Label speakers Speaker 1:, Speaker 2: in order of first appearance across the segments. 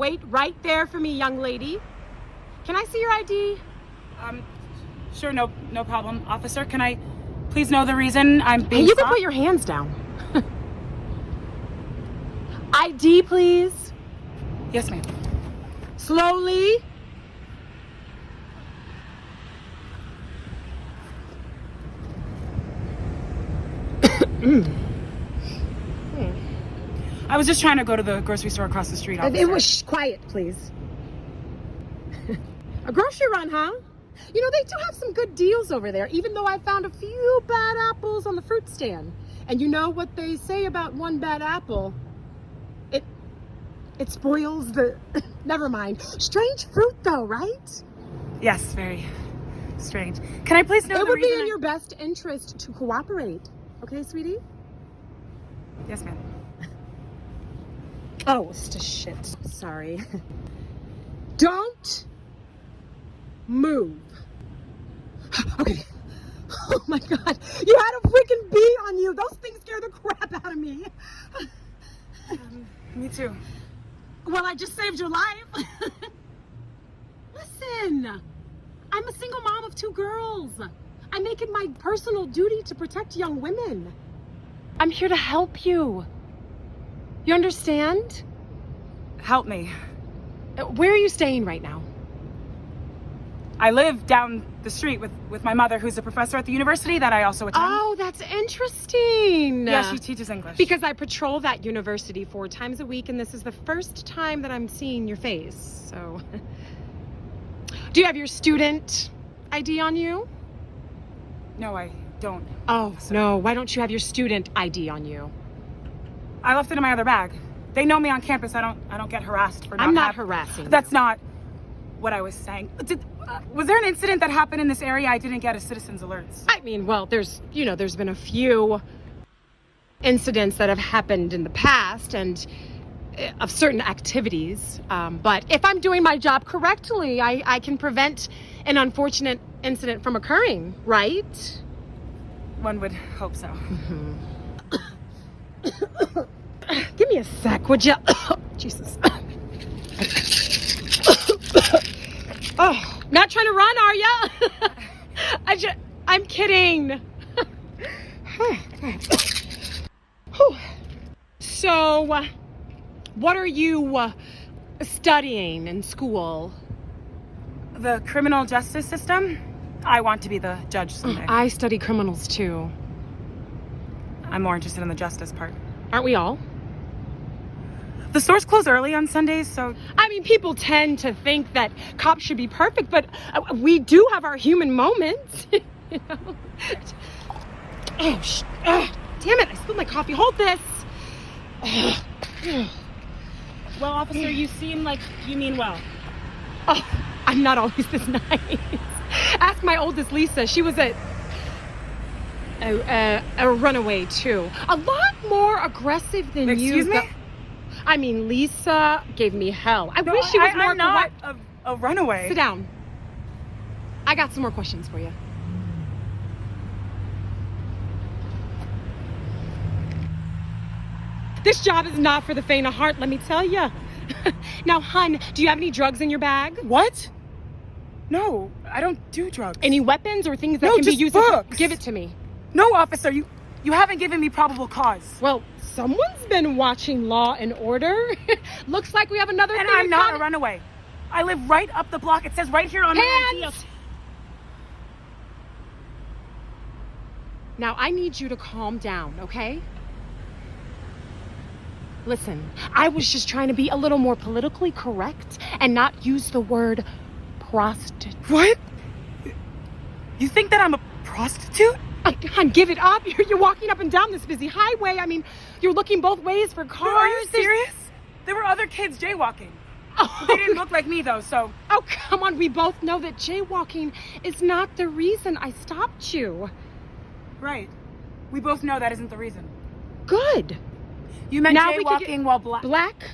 Speaker 1: Wait right there for me, young lady. Can I see your ID?
Speaker 2: Sure, no problem. Officer, can I please know the reason I'm being
Speaker 1: Hey, you
Speaker 2: stopped?
Speaker 1: can put your hands down. ID, please.
Speaker 2: Yes, ma'am.
Speaker 1: Slowly.
Speaker 2: I was just trying to go to the grocery store across the street, officer.
Speaker 1: It was quiet, please. A grocery run, huh? You know, they do have some good deals over there, even though I found a few bad apples on the fruit stand. And you know what they say about one bad apple? It spoils the... Never mind. Strange fruit, though, right?
Speaker 2: Yes, very strange. Can I please know
Speaker 1: It
Speaker 2: the
Speaker 1: would be
Speaker 2: reason
Speaker 1: in your best interest to cooperate. Okay, sweetie?
Speaker 2: Yes, ma'am.
Speaker 1: Oh, shit. Sorry. Don't move. Okay. Oh my God. You had a freaking bee on you. Those things scare the crap out of me.
Speaker 2: Me too.
Speaker 1: Well, I just saved your life. Listen, I'm a single mom of 2 girls. I make it my personal duty to protect young women. I'm here to help you. You understand?
Speaker 2: Help me.
Speaker 1: Where are you staying right now?
Speaker 2: I live down the street with my mother, who's a professor at the university that I also attend.
Speaker 1: Oh, that's interesting.
Speaker 2: Yeah, she teaches English.
Speaker 1: Because I patrol that university 4 times a week, and this is the first time that I'm seeing your face. So, do you have your student ID on you?
Speaker 2: No, I don't.
Speaker 1: Oh, no. Why don't you have your student ID on you?
Speaker 2: I left it in my other bag. They know me on campus. I don't get harassed for not
Speaker 1: I'm not harassing
Speaker 2: That's
Speaker 1: you.
Speaker 2: not what I was saying. Was there an incident that happened in this area I didn't get a citizen's alerts?
Speaker 1: I mean, well, there's been a few incidents that have happened in the past and of certain activities. But if I'm doing my job correctly, I can prevent an unfortunate incident from occurring, right?
Speaker 2: One would hope so.
Speaker 1: Give me a sec, would you? Jesus. Oh, not trying to run, are ya? I'm kidding. So, what are you studying in school?
Speaker 2: The criminal justice system? I want to be the judge someday.
Speaker 1: I study criminals too.
Speaker 2: I'm more interested in the justice part.
Speaker 1: Aren't we all?
Speaker 2: The stores close early on Sundays, so...
Speaker 1: I mean, people tend to think that cops should be perfect, but we do have our human moments. You know? Damn it, I spilled my coffee. Hold this.
Speaker 2: Well, officer, you seem like you mean well.
Speaker 1: Oh, I'm not always this nice. Ask my oldest Lisa. She was a runaway too. A lot more aggressive than you.
Speaker 2: Excuse me?
Speaker 1: I mean, Lisa gave me hell. I wish she was more
Speaker 2: I'm not
Speaker 1: correct.
Speaker 2: a runaway.
Speaker 1: Sit down. I got some more questions for you. This job is not for the faint of heart, let me tell you. Now, hun, do you have any drugs in your bag?
Speaker 2: What? No, I don't do drugs.
Speaker 1: Any weapons or things that
Speaker 2: No,
Speaker 1: can be
Speaker 2: just
Speaker 1: used?
Speaker 2: books.
Speaker 1: Give it to me.
Speaker 2: No, officer, you haven't given me probable cause.
Speaker 1: Well, someone's been watching Law and Order. Looks like we have another
Speaker 2: And
Speaker 1: thing
Speaker 2: I'm
Speaker 1: in
Speaker 2: not
Speaker 1: common.
Speaker 2: a runaway. I live right up the block. It says right here on my ID.
Speaker 1: Hands! Now, I need you to calm down, okay? Listen, I was just trying to be a little more politically correct and not use the word prostitute.
Speaker 2: What? You think that I'm a prostitute?
Speaker 1: Hon, give it up. You're walking up and down this busy highway. I mean, you're looking both ways for cars.
Speaker 2: Are you serious? There were other kids jaywalking.
Speaker 1: Oh.
Speaker 2: They didn't look like me, though, so...
Speaker 1: Oh, come on. We both know that jaywalking is not the reason I stopped you.
Speaker 2: Right. We both know that isn't the reason.
Speaker 1: Good.
Speaker 2: You meant
Speaker 1: Now we could
Speaker 2: jaywalking while black...
Speaker 1: Black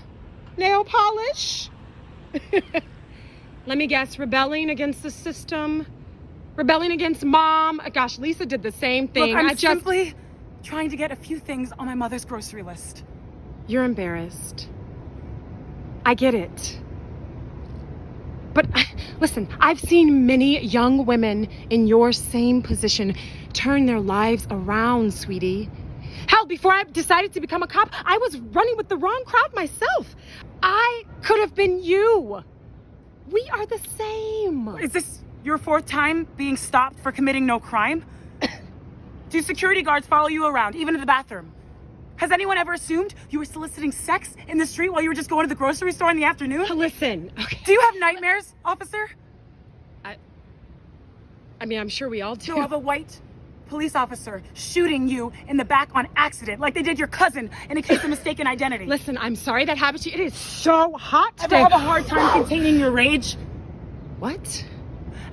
Speaker 1: nail polish? Let me guess. Rebelling against the system? Rebelling against mom? Gosh, Lisa did the same thing.
Speaker 2: Look, I'm simply trying to get a few things on my mother's grocery list.
Speaker 1: You're embarrassed. I get it. But listen, I've seen many young women in your same position turn their lives around, sweetie. Hell, before I decided to become a cop, I was running with the wrong crowd myself. I could have been you. We are the same.
Speaker 2: Is this your fourth time being stopped for committing no crime? Do security guards follow you around, even in the bathroom? Has anyone ever assumed you were soliciting sex in the street while you were just going to the grocery store in the afternoon?
Speaker 1: Listen, okay.
Speaker 2: Do you have nightmares, officer?
Speaker 1: I mean, I'm sure we all do.
Speaker 2: No, of a white police officer shooting you in the back on accident, like they did your cousin in a case of mistaken identity.
Speaker 1: Listen, I'm sorry that happened to you. It is so hot today.
Speaker 2: Ever have a hard time containing your rage?
Speaker 1: What?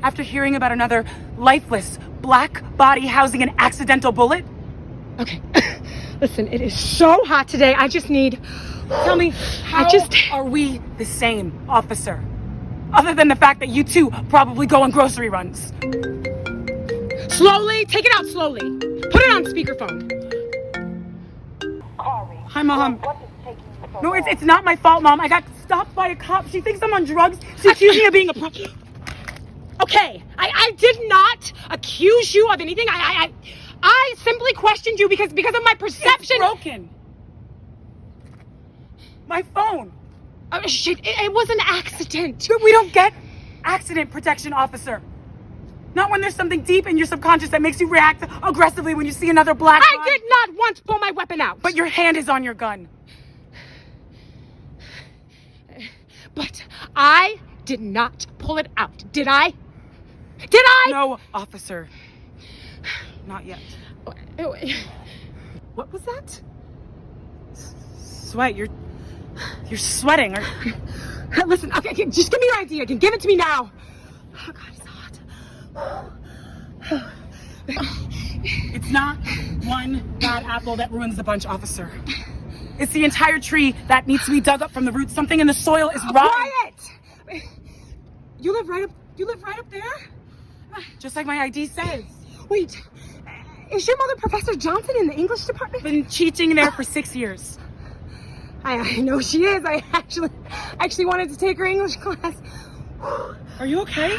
Speaker 2: After hearing about another lifeless black body housing an accidental bullet?
Speaker 1: Okay. Listen, it is so hot today. I just need...
Speaker 2: Tell me, how are we the same, officer? Other than the fact that you two probably go on grocery runs.
Speaker 1: Slowly, take it out slowly. Put it on speakerphone.
Speaker 2: Hi, Mom. No, it's not my fault, Mom. I got stopped by a cop. She thinks I'm on drugs. She accused me of being a
Speaker 1: Okay, I did not accuse you of anything. I simply questioned you because of my perception.
Speaker 2: It's broken. My phone.
Speaker 1: Oh, shit, it was an accident.
Speaker 2: We don't get accident protection, officer. Not when there's something deep in your subconscious that makes you react aggressively when you see another black body.
Speaker 1: I did not once pull my weapon out.
Speaker 2: But your hand is on your gun.
Speaker 1: But I did not pull it out, did I? Did I?
Speaker 2: No, officer. Not yet.
Speaker 1: What was that?
Speaker 2: Sweat. You're sweating.
Speaker 1: Listen, okay, just give me your ID again. Give it to me now. Oh, God, it's hot.
Speaker 2: It's not one bad apple that ruins the bunch, officer. It's the entire tree that needs to be dug up from the roots. Something in the soil is rotten.
Speaker 1: Quiet! You live right up there?
Speaker 2: Just like my ID says.
Speaker 1: Wait, is your mother Professor Johnson in the English department?
Speaker 2: Been teaching there for 6 years.
Speaker 1: I know she is. I actually wanted to take her English class.
Speaker 2: Are you okay?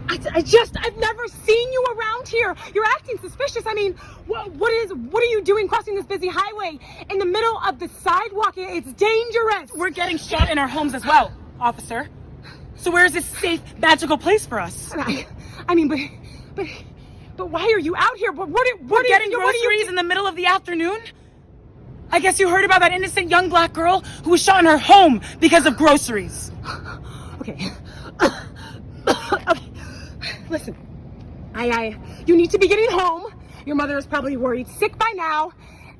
Speaker 1: I've never seen you around here. You're acting suspicious. I mean, what are you doing crossing this busy highway in the middle of the sidewalk? It's dangerous.
Speaker 2: We're getting shot in our homes as well, officer. So where is this safe, magical place for us?
Speaker 1: I mean, but why are you out here? What
Speaker 2: We're getting groceries in the middle of the afternoon? I guess you heard about that innocent young black girl who was shot in her home because of groceries.
Speaker 1: Okay. Okay. Listen, you need to be getting home. Your mother is probably worried sick by now,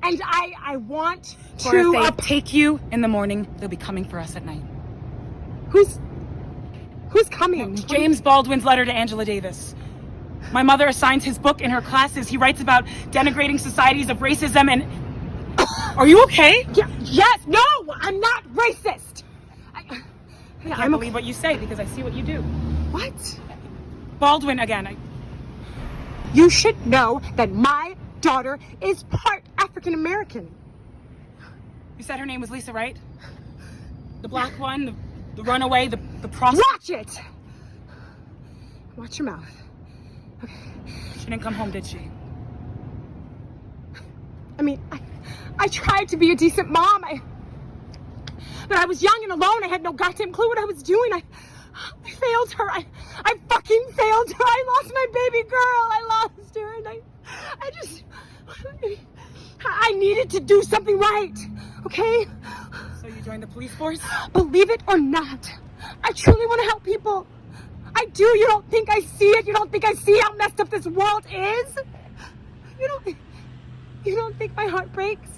Speaker 1: and I want to.
Speaker 2: Or if they take you in the morning, they'll be coming for us at night.
Speaker 1: Who's coming?
Speaker 2: James Baldwin's letter to Angela Davis. My mother assigns his book in her classes. He writes about denigrating societies of racism and... Are you okay?
Speaker 1: Yeah, yes, no, I'm not racist. I
Speaker 2: can't believe what you say because I see what you do.
Speaker 1: What?
Speaker 2: Baldwin again.
Speaker 1: You should know that my daughter is part African American.
Speaker 2: You said her name was Lisa, right? The black one, the runaway, the prostitute.
Speaker 1: Watch it! Watch your mouth. Okay.
Speaker 2: She didn't come home, did she?
Speaker 1: I mean, I tried to be a decent mom. But I was young and alone. I had no goddamn clue what I was doing. I failed her. I fucking failed her. I lost my baby girl. I lost her. And I needed to do something right. Okay?
Speaker 2: So you joined the police force?
Speaker 1: Believe it or not, I truly want to help people. I do. You don't think I see it? You don't think I see how messed up this world is? You don't think my heart breaks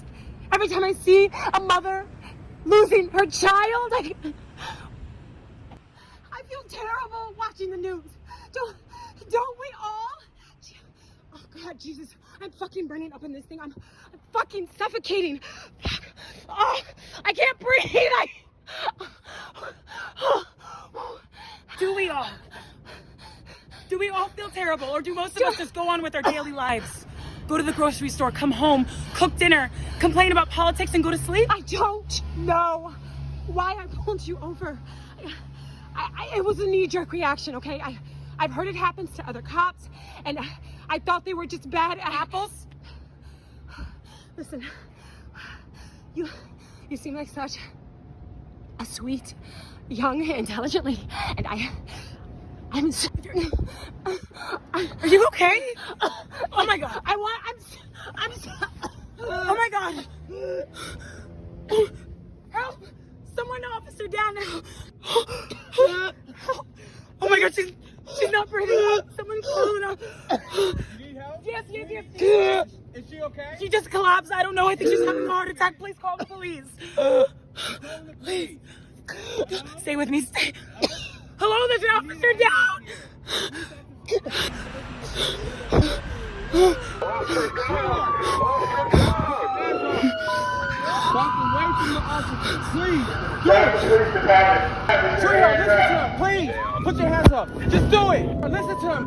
Speaker 1: every time I see a mother losing her child? I feel terrible watching the news. Don't we all? Oh God, Jesus, I'm fucking burning up in this thing. I'm fucking suffocating. Fuck. Oh, I can't breathe.
Speaker 2: Do we all? Do we all feel terrible, or do most of us just go on with our daily lives? Go to the grocery store, come home, cook dinner, complain about politics, and go to sleep?
Speaker 1: I don't know why I pulled you over. It was a knee-jerk reaction, okay? I've heard it happens to other cops, and I thought they were just bad apples. Listen, you seem like such a sweet, young, intelligent lady, and I'm so...
Speaker 2: Are you okay? Oh my God.
Speaker 1: I'm so...
Speaker 2: Oh my God. Help! Someone, officer, down now. Help. Oh my God, she's not breathing. Someone call her.
Speaker 3: You need help?
Speaker 2: Yes.
Speaker 3: Is she okay?
Speaker 2: She just collapsed. I don't know. I think she's having a heart attack. Please call the police. Please. Stay with me. Stay. Hello, there's an officer down.
Speaker 3: Walk away from the officer, please.
Speaker 4: Sweetheart,
Speaker 3: Listen to him, please. Put your hands up. Just do it. Listen to him.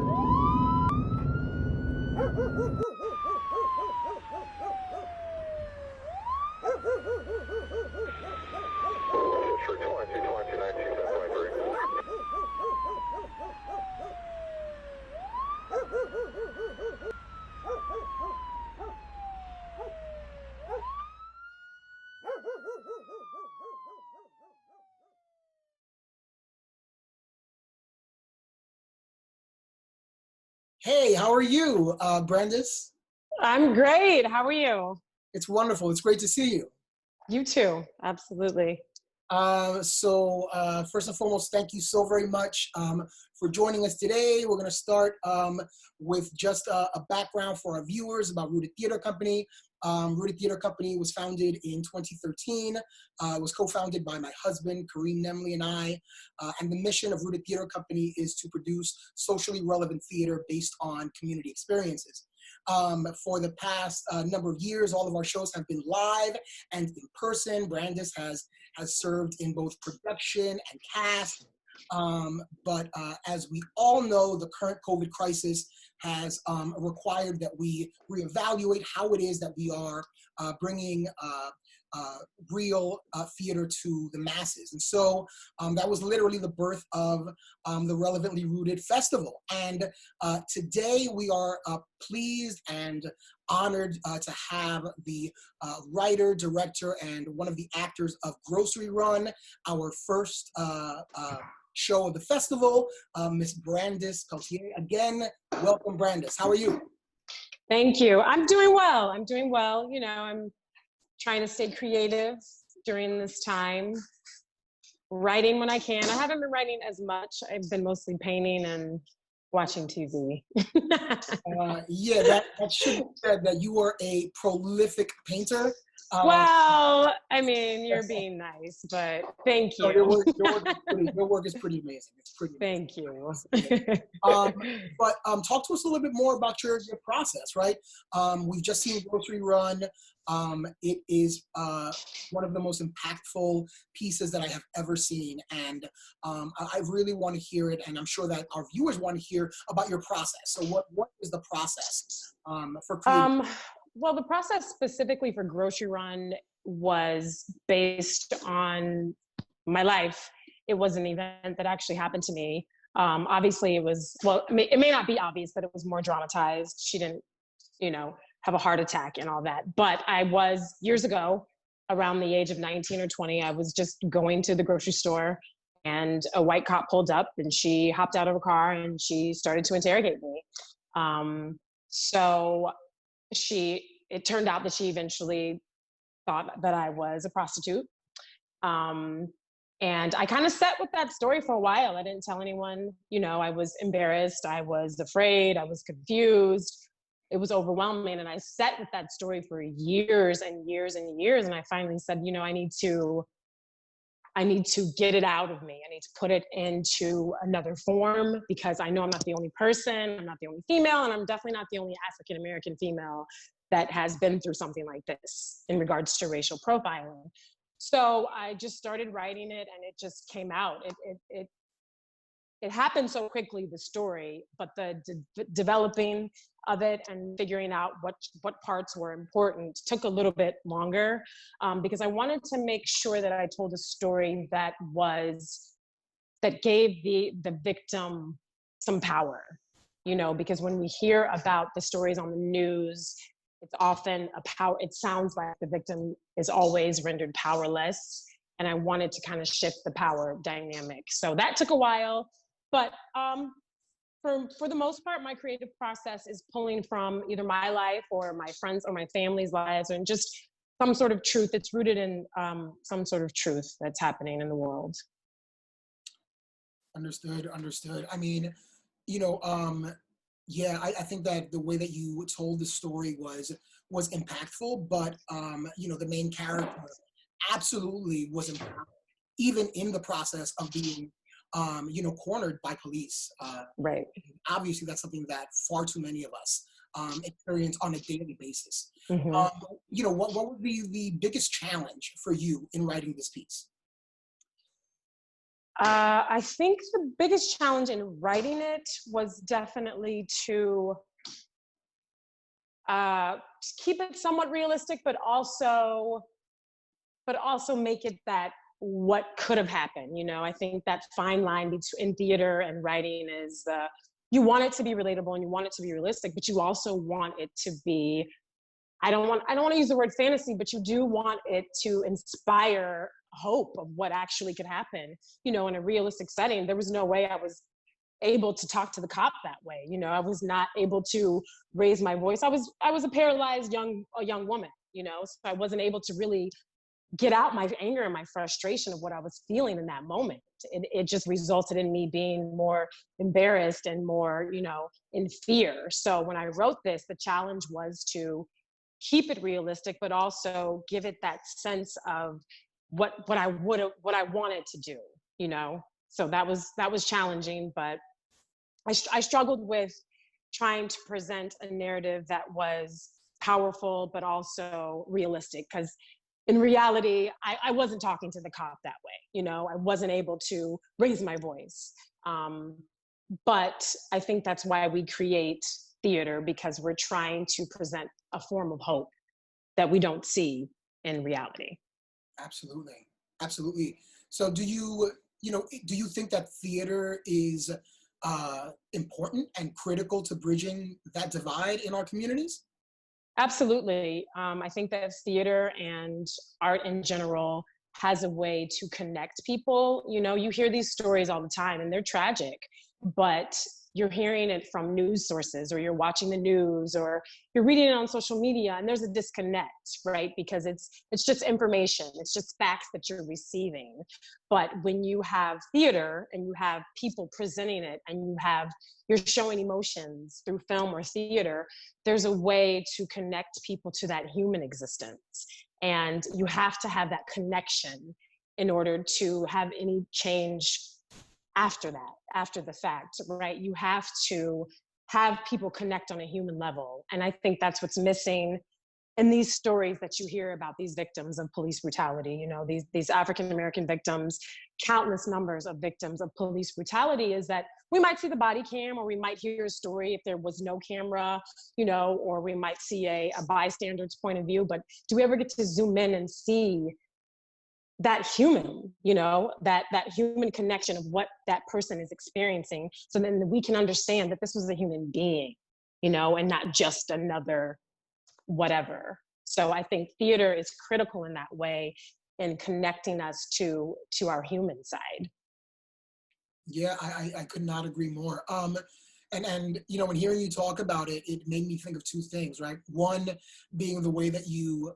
Speaker 4: Hey, how are you, Brandice?
Speaker 1: I'm great. How are you?
Speaker 4: It's wonderful. It's great to see you.
Speaker 1: You too. Absolutely.
Speaker 4: First and foremost, thank you so very much for joining us today. We're going to start with just a background for our viewers about Rooted Theater Company. Rooted Theater Company was founded in 2013. It was co-founded by my husband, Kareem Nemli, and I. And the mission of Rooted Theater Company is to produce socially relevant theater based on community experiences. For the past number of years, all of our shows have been live and in person. Brandice has served in both production and cast. But as we all know, the current COVID crisis has required that we reevaluate how it is that we are bringing real theater to the masses. And so that was literally the birth of the Relevantly Rooted Festival. And today we are pleased and honored to have the writer, director, and one of the actors of Grocery Run, our first show of the festival, Miss Brandice Peltier. Again, welcome, Brandice. How are you?
Speaker 1: Thank you. I'm doing well. You know, I'm trying to stay creative during this time, writing when I can. I haven't been writing as much. I've been mostly painting and watching TV.
Speaker 4: Yeah, that should be said that you are a prolific painter.
Speaker 1: Well, I mean, you're being nice, but thank you.
Speaker 4: Your work is pretty amazing. It's pretty amazing.
Speaker 1: Thank you.
Speaker 4: But talk to us a little bit more about your process, right? We've just seen Grocery Run. It is one of the most impactful pieces that I have ever seen. And I really want to hear it. And I'm sure that our viewers want to hear about your process. So what is the process for creating?
Speaker 1: Well, the process specifically for Grocery Run was based on my life. It was an event that actually happened to me. Obviously it was, well, it may not be obvious, but it was more dramatized. She didn't, have a heart attack and all that. But I was, years ago, around the age of 19 or 20, I was just going to the grocery store and a white cop pulled up and she hopped out of her car and she started to interrogate me. It turned out that she eventually thought that I was a prostitute. And I kind of sat with that story for a while. I didn't tell anyone, I was embarrassed. I was afraid. I was confused. It was overwhelming. And I sat with that story for years and years and years. And I finally said, I need to get it out of me. I need to put it into another form because I know I'm not the only person. I'm not the only female. And I'm definitely not the only African-American female that has been through something like this in regards to racial profiling. So I just started writing it and it just came out. It happened so quickly, the story, but the developing of it and figuring out what parts were important took a little bit longer, because I wanted to make sure that I told a story that gave the victim some power, because when we hear about the stories on the news, it's often it sounds like the victim is always rendered powerless. And I wanted to kind of shift the power dynamic. So that took a while, but for the most part, my creative process is pulling from either my life or my friends or my family's lives, and just some sort of truth. It's rooted in some sort of truth that's happening in the world.
Speaker 4: Understood. I mean, yeah, I think that the way that you told the story was impactful, but the main character absolutely was impactful, even in the process of being cornered by police.
Speaker 1: Right.
Speaker 4: Obviously, that's something that far too many of us experience on a daily basis.
Speaker 1: Mm-hmm.
Speaker 4: What would be the biggest challenge for you in writing this piece?
Speaker 1: I think the biggest challenge in writing it was definitely to keep it somewhat realistic, but also make it that what could have happened. I think that fine line between theater and writing is you want it to be relatable and you want it to be realistic, but you also want it to be, I don't want to use the word fantasy, but you do want it to inspire hope of what actually could happen. In a realistic setting, there was no way I was able to talk to the cop that way. I was not able to raise my voice. I was a paralyzed young woman, so I wasn't able to really get out my anger and my frustration of what I was feeling in that moment. It just resulted in me being more embarrassed and more, in fear. So when I wrote this, the challenge was to keep it realistic, but also give it that sense of what I wanted to do, So that was challenging, but I struggled with trying to present a narrative that was powerful, but also realistic, because in reality, I wasn't talking to the cop that way. I wasn't able to raise my voice. But I think that's why we create theater, because we're trying to present a form of hope that we don't see in reality.
Speaker 4: Absolutely. So do you think that theater is important and critical to bridging that divide in our communities?
Speaker 1: Absolutely. I think that theater and art in general has a way to connect people. You hear these stories all the time and they're tragic, but you're hearing it from news sources, or you're watching the news, or you're reading it on social media, and there's a disconnect, right? Because it's just information, it's just facts that you're receiving. But when you have theater and you have people presenting it, and you're showing emotions through film or theater, there's a way to connect people to that human existence. And you have to have that connection in order to have any change after the fact, right? You have to have people connect on a human level. And I think that's what's missing in these stories that you hear about these victims of police brutality, these African-American victims, countless numbers of victims of police brutality, is that we might see the body cam, or we might hear a story if there was no camera, or we might see a bystander's point of view, but do we ever get to zoom in and see that human, that human connection of what that person is experiencing, so then we can understand that this was a human being, and not just another whatever. So I think theater is critical in that way, in connecting us to our human side.
Speaker 4: Yeah, I could not agree more. And when hearing you talk about it, it made me think of two things, right? One being the way that you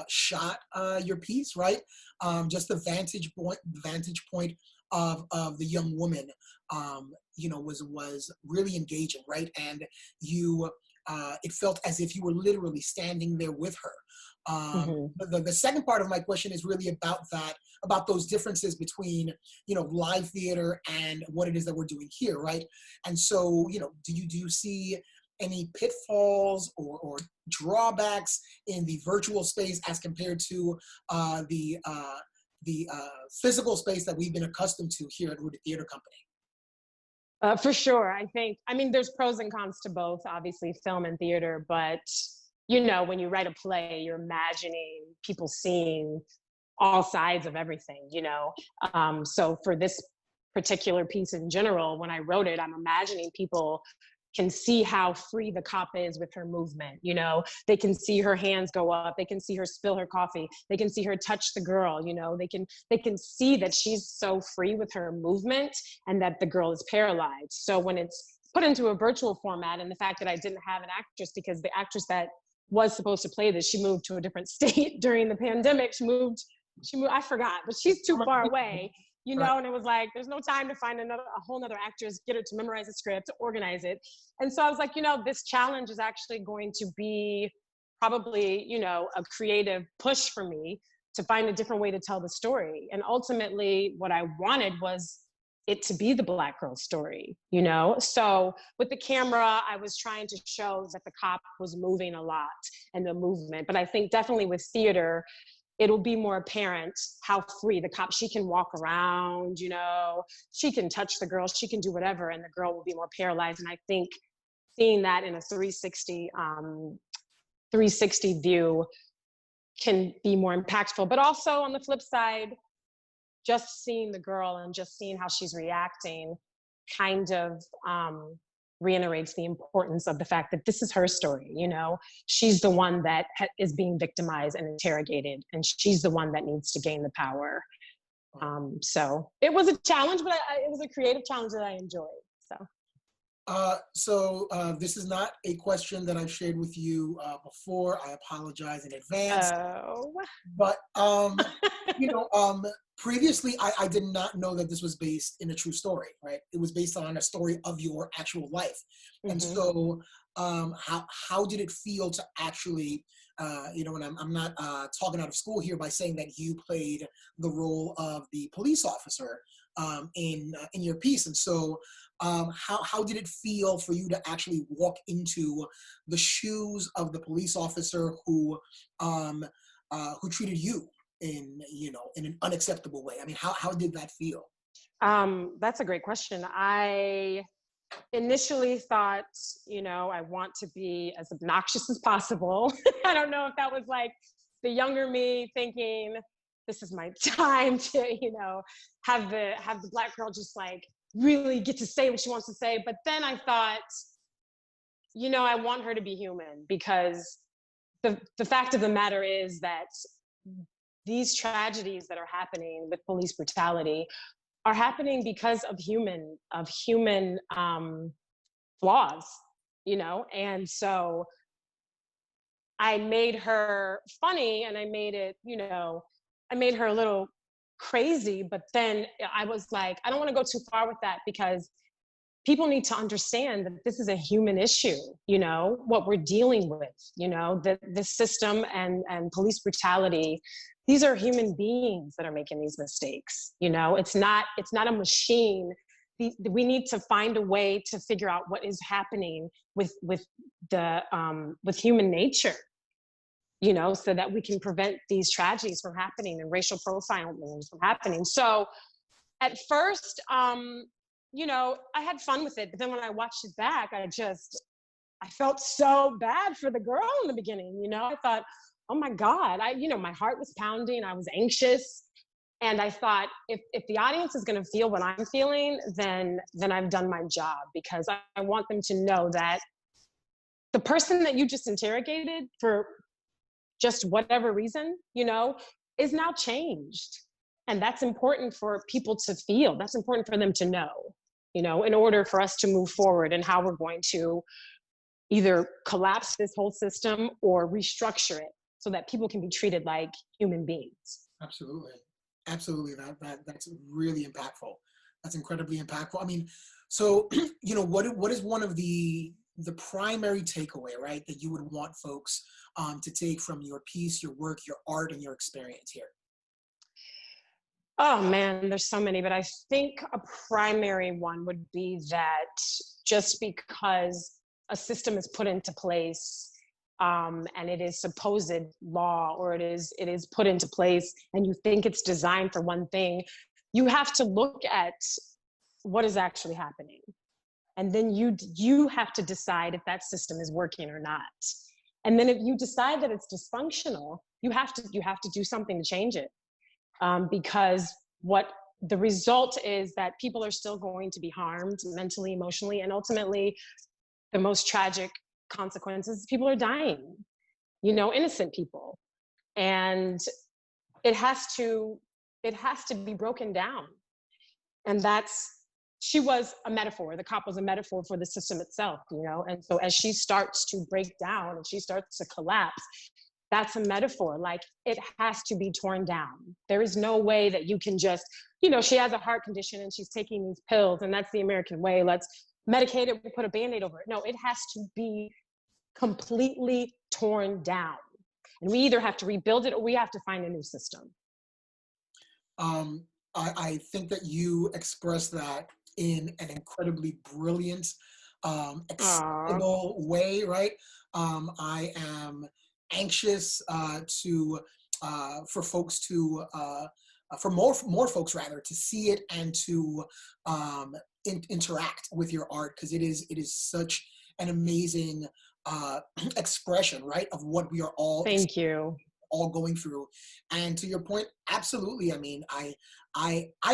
Speaker 4: shot your piece, right? Just the vantage point of the young woman, was really engaging, right? And it felt as if you were literally standing there with her. The second part of my question is really about those differences between, live theater and what it is that we're doing here, right? And so, do you see any pitfalls or drawbacks in the virtual space as compared to the physical space that we've been accustomed to here at Rooted Theater Company?
Speaker 1: For sure. I mean, there's pros and cons to both, obviously, film and theater, but when you write a play, you're imagining people seeing all sides of everything, So for this particular piece in general, when I wrote it, I'm imagining people can see how free the cop is with her movement. They can see her hands go up, they can see her spill her coffee, they can see her touch the girl. They can see that she's so free with her movement and that the girl is paralyzed. So when it's put into a virtual format, and the fact that I didn't have an actress, because the actress that was supposed to play this, she moved to a different state during the pandemic. She moved, I forgot, but she's too far away.
Speaker 4: Right.
Speaker 1: And it was like, there's no time to find a whole nother actress, get her to memorize the script, to organize it. And so I was like, this challenge is actually going to be probably, a creative push for me to find a different way to tell the story. And ultimately what I wanted was it to be the Black girl's story, So with the camera, I was trying to show that the cop was moving a lot and the movement. But I think definitely with theater, it'll be more apparent how free the cop, she can walk around, she can touch the girl, she can do whatever, and the girl will be more paralyzed. And I think seeing that in a 360 view can be more impactful. But also on the flip side, just seeing the girl and just seeing how she's reacting kind of reiterates the importance of the fact that this is her story. She's the one that is being victimized and interrogated, and she's the one that needs to gain the power. So it was a challenge, but it was a creative challenge that I enjoyed.
Speaker 4: So this is not a question that I've shared with you before. I apologize in advance.
Speaker 1: Oh.
Speaker 4: But previously I did not know that this was based in a true story, right? It was based on a story of your actual life. Mm-hmm. And so how did it feel to actually, and I'm not talking out of school here by saying that you played the role of the police officer in your piece. And so how did it feel for you to actually walk into the shoes of the police officer who treated you in an unacceptable way? I mean, how did that feel?
Speaker 1: That's a great question. I initially thought, I want to be as obnoxious as possible. I don't know if that was like the younger me thinking, this is my time to, have the Black girl just like really get to say what she wants to say. But then I thought, I want her to be human, because the fact of the matter is that these tragedies that are happening with police brutality are happening because of human flaws, and so I made her funny, and I made it, I made her a little crazy, but then I was like, I don't want to go too far with that, because people need to understand that this is a human issue, what we're dealing with, the system and police brutality. These are human beings that are making these mistakes. It's not a machine. We need to find a way to figure out what is happening with human nature, so that we can prevent these tragedies from happening and racial profiling from happening. So at first, I had fun with it, but then when I watched it back, I felt so bad for the girl in the beginning. I thought, oh my God, my heart was pounding. I was anxious. And I thought, if the audience is going to feel what I'm feeling, then I've done my job, because I want them to know that the person that you just interrogated for just whatever reason, is now changed. And that's important for people to feel. That's important for them to know, in order for us to move forward and how we're going to either collapse this whole system or restructure it so that people can be treated like human beings.
Speaker 4: Absolutely. That's really impactful. That's incredibly impactful. I mean, so, what is one of the primary takeaway, right, that you would want folks to take from your piece, your work, your art, and your experience here?
Speaker 1: Oh man, there's so many, but I think a primary one would be that just because a system is put into place and it is supposed law, or it is put into place, and you think it's designed for one thing, you have to look at what is actually happening. And then you have to decide if that system is working or not. And then if you decide that it's dysfunctional, you have to do something to change it. Because what the result is that people are still going to be harmed mentally, emotionally, and ultimately the most tragic consequences, people are dying, innocent people. And it has to be broken down. And she was a metaphor. The cop was a metaphor for the system itself, And so as she starts to break down and she starts to collapse, that's a metaphor. Like, it has to be torn down. There is no way that you can just, she has a heart condition and she's taking these pills, and that's the American way. Let's medicate it, we'll put a Band-Aid over it. No, it has to be completely torn down. And we either have to rebuild it or we have to find a new system.
Speaker 4: I think that you expressed that in an incredibly brilliant, accessible way, right? I am anxious for folks to, for more folks rather, to see it and to interact with your art, because it is such an amazing expression, right, of what we are all all going through. And to your point, absolutely. I mean, I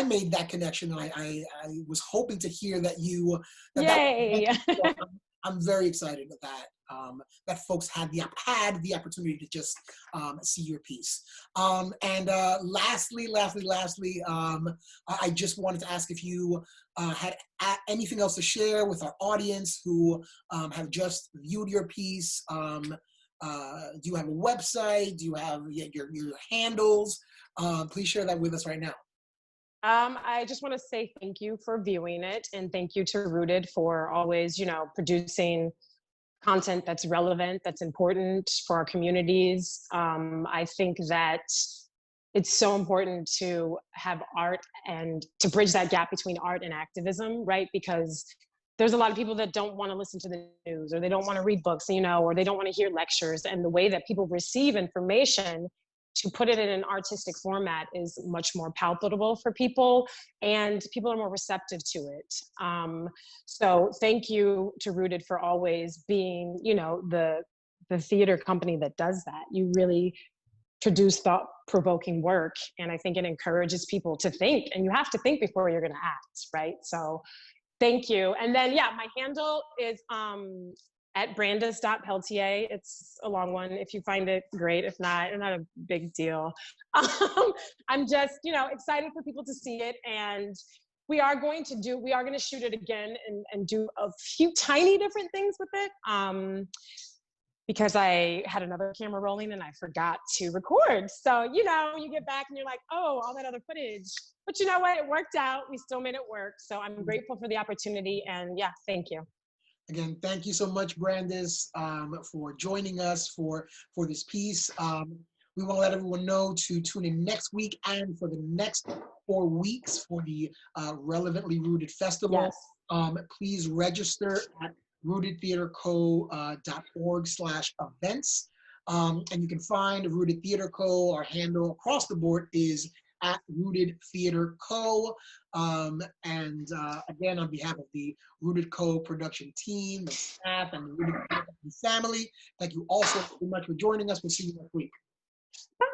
Speaker 4: made that connection, and I was hoping to hear that you.
Speaker 1: Yay!
Speaker 4: I'm very excited with that. That folks had the opportunity to just see your piece. And lastly, I just wanted to ask if you had anything else to share with our audience who have just viewed your piece. Do you have a website? Do you have your handles? Please share that with us right now.
Speaker 1: I just want to say thank you for viewing it, and thank you to Rooted for always, producing content that's relevant, that's important for our communities. I think that it's so important to have art and to bridge that gap between art and activism, right? Because there's a lot of people that don't want to listen to the news, or they don't want to read books, or they don't want to hear lectures. And the way that people receive information, to put it in an artistic format, is much more palatable for people, and people are more receptive to it. So thank you to Rooted for always being, the theater company that does that. You really produce thought-provoking work, and I think it encourages people to think, and you have to think before you're going to act, right? So thank you. And then, my handle is at Brandice.Peltier. It's a long one. If you find it, great. If not a big deal. I'm just, excited for people to see it. And we are going to shoot it again and do a few tiny different things with it. Because I had another camera rolling and I forgot to record. So, you get back and you're like, oh, all that other footage. But you know what? It worked out. We still made it work. So I'm grateful for the opportunity. And thank you.
Speaker 4: Again, thank you so much, Brandice, for joining us for this piece. We want to let everyone know to tune in next week and for the next 4 weeks for the Relevantly Rooted Festival.
Speaker 1: Yes.
Speaker 4: Please register at rootedtheaterco.org/events. And you can find Rooted Theater Co. Our handle across the board is at Rooted Theater Co. And again, on behalf of the Rooted Co. production team, the staff, and the Rooted Theater family, thank you all so much for joining us. We'll see you next week.
Speaker 1: Bye.